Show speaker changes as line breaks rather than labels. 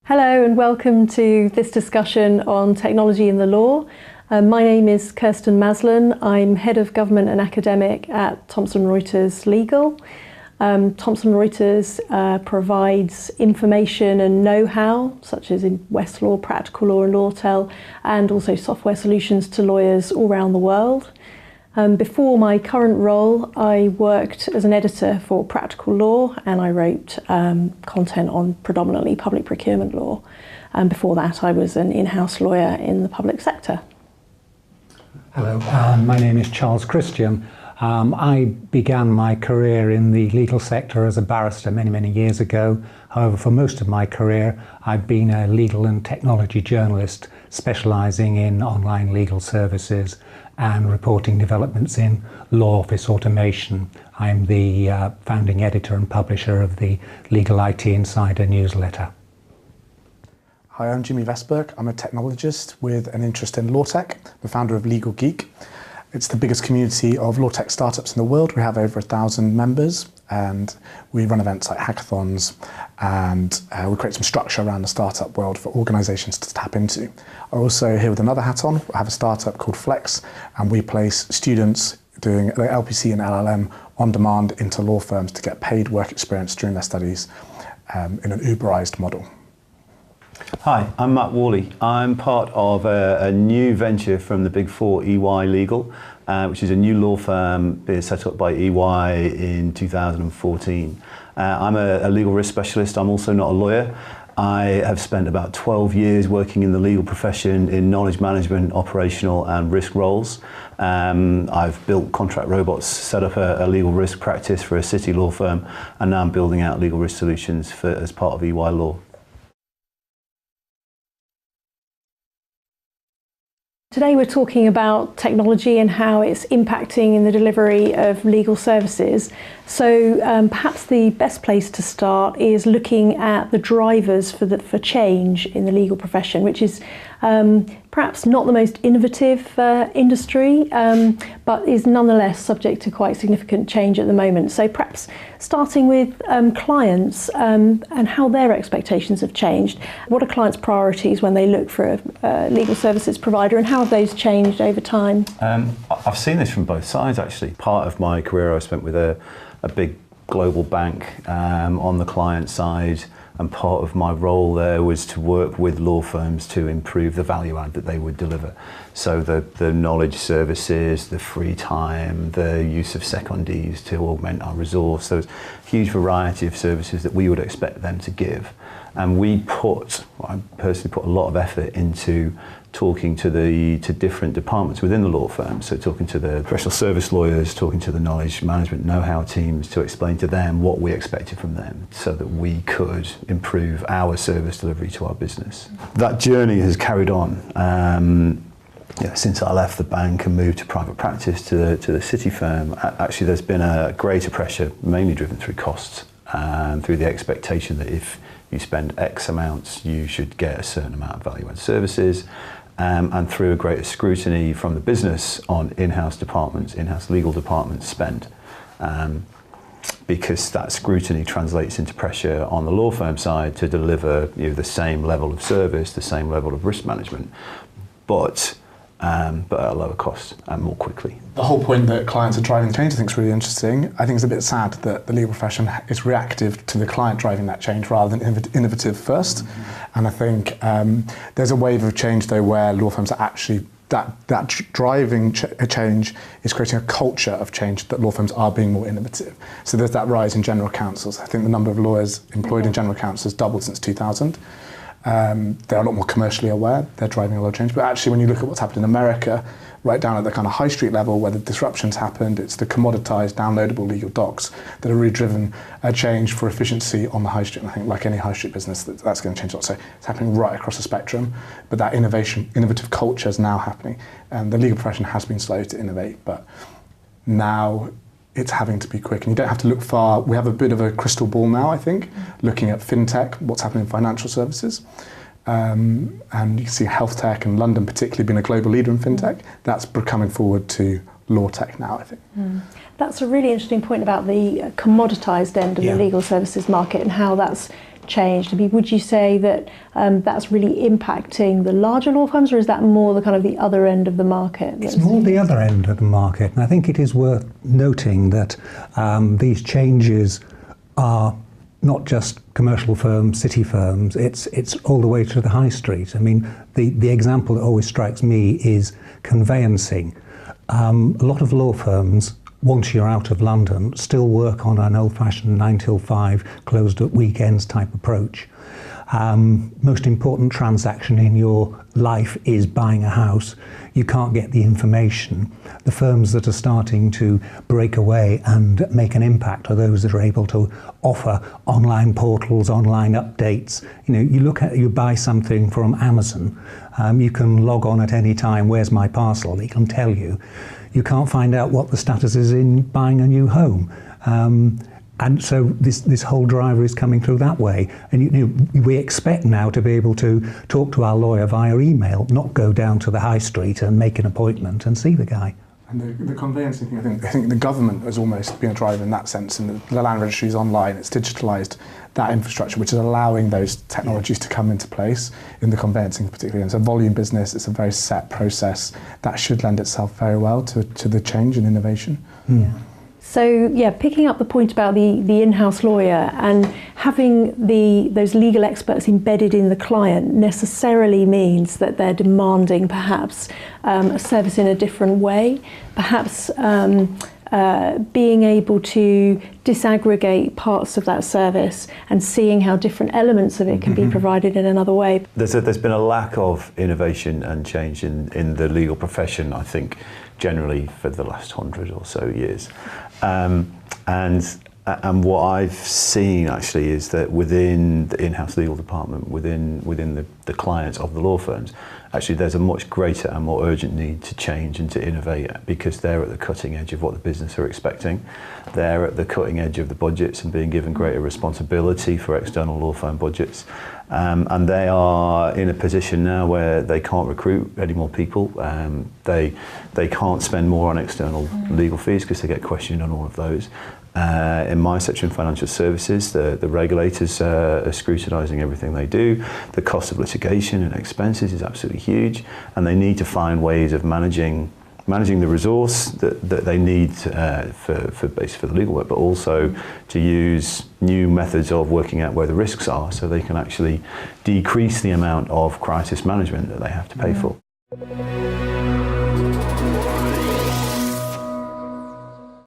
Hello and welcome to this discussion on technology in the law. My name is Kirsten Maslin. I'm Head of Government and Academic at Thomson Reuters Legal. Thomson Reuters provides information and know-how, such as in Westlaw, Practical Law and LawTel, and also software solutions to lawyers all around the world. Before my current role, I worked as an editor for Practical Law and I wrote content on predominantly public procurement law. And before that, I was an in-house lawyer in the public sector.
Hello, my name is Charles Christian. I began my career in the legal sector as a barrister many years ago. However, for most of my career, I've been a legal and technology journalist specialising in online legal services and reporting developments in law office automation. I'm the founding editor and publisher of the Legal IT Insider newsletter.
Hi, I'm Jimmy Vesberg. I'm a technologist with an interest in law tech, the founder of Legal Geek. It's the biggest community of law tech startups in the world. We have over 1,000 members and we run events like hackathons and we create some structure around the startup world for organisations to tap into. I'm also here with another hat on. I have a startup called Flex and we place students doing the LPC and LLM on demand into law firms to get paid work experience during their studies in an Uberized model.
Hi, I'm Matt Worley. I'm part of a new venture from the Big Four, EY Legal, which is a new law firm being set up by EY in 2014. I'm a legal risk specialist. I'm also not a lawyer. I have spent about 12 years working in the legal profession in knowledge management, operational and risk roles. I've built contract robots, set up a legal risk practice for a city law firm, and now I'm building out legal risk solutions as part of EY Law.
Today we're talking about technology and how it's impacting in the delivery of legal services. So perhaps the best place to start is looking at the drivers for change in the legal profession, which is perhaps not the most innovative industry, but is nonetheless subject to quite significant change at the moment. So perhaps starting with clients and how their expectations have changed. What are clients' priorities when they look for a legal services provider, and how have those changed over time?
I've seen this from both sides actually. Part of my career I spent with a big global bank on the client side, and part of my role there was to work with law firms to improve the value add that they would deliver. So the knowledge services, the free time, the use of secondees to augment our resource. There's a huge variety of services that we would expect them to give. And I personally put a lot of effort into talking to different departments within the law firm. So talking to the professional service lawyers, talking to the knowledge management know-how teams to explain to them what we expected from them so that we could improve our service delivery to our business. That journey has carried on. Since I left the bank and moved to private practice to the city firm. Actually there's been a greater pressure, mainly driven through costs and through the expectation that if you spend X amounts, you should get a certain amount of value-added services, and through a greater scrutiny from the business on in-house departments, in-house legal departments spend. Because that scrutiny translates into pressure on the law firm side to deliver the same level of service, the same level of risk management, but at a lower cost and more quickly.
The whole point that clients are driving change I think is really interesting. I think it's a bit sad that the legal profession is reactive to the client driving that change rather than innovative first. Mm-hmm. And I think there's a wave of change though where law firms are actually that driving a change is creating a culture of change that law firms are being more innovative. So there's that rise in general counsels. I think the number of lawyers employed in general counsel has doubled since 2000. They're a lot more commercially aware, they're driving a lot of change. But actually when you look at what's happened in America, right down at the kind of high street level where the disruptions happened, it's the commoditized, downloadable legal docs that have really driven a change for efficiency on the high street. And I think like any high street business, that's going to change a lot. So it's happening right across the spectrum, but that innovative culture is now happening. And the legal profession has been slow to innovate, but now it's having to be quick, and you don't have to look far. We have a bit of a crystal ball now, I think, looking at fintech, what's happening in financial services. And you can see health tech, and London particularly being a global leader in fintech, that's coming forward to law tech now, I think.
That's a really interesting point about the commoditized end of the legal services market and how that's changed? I mean, would you say that that's really impacting the larger law firms, or is that more the kind of the other end of the market?
It's more the other end of the market, and I think it is worth noting that these changes are not just commercial firms, city firms, it's all the way to the high street. I mean, the example that always strikes me is conveyancing. A lot of law firms, once you're out of London, still work on an old-fashioned 9 till 5, closed at weekends type approach. Most important transaction in your life is buying a house. You can't get the information. The firms that are starting to break away and make an impact are those that are able to offer online portals, online updates. You know, you buy something from Amazon, you can log on at any time, where's my parcel? It can tell you. You can't find out what the status is in buying a new home. And so this whole driver is coming through that way. And we expect now to be able to talk to our lawyer via email, not go down to the high street and make an appointment and see the guy.
And the conveyancing thing, I think the government has almost been a driver in that sense, and the land registry is online, it's digitalised that infrastructure, which is allowing those technologies to come into place in the conveyancing particularly. And so volume business, it's a very set process that should lend itself very well to the change and innovation.
Yeah. So yeah, picking up the point about the in-house lawyer and having those legal experts embedded in the client necessarily means that they're demanding perhaps a service in a different way, perhaps being able to disaggregate parts of that service and seeing how different elements of it can be provided in another way.
There's been a lack of innovation and change in the legal profession, I think, generally for the last 100 or so years. And what I've seen actually is that within the in-house legal department, within the clients of the law firms, actually there's a much greater and more urgent need to change and to innovate, because they're at the cutting edge of what the business are expecting. They're at the cutting edge of the budgets and being given greater responsibility for external law firm budgets. And they are in a position now where they can't recruit any more people. They can't spend more on external legal fees because they get questioned on all of those. In my section, financial services, the regulators are scrutinising everything they do. The cost of litigation and expenses is absolutely huge, and they need to find ways of managing the resource that they need for the legal work, but also to use new methods of working out where the risks are, so they can actually decrease the amount of crisis management that they have to pay for.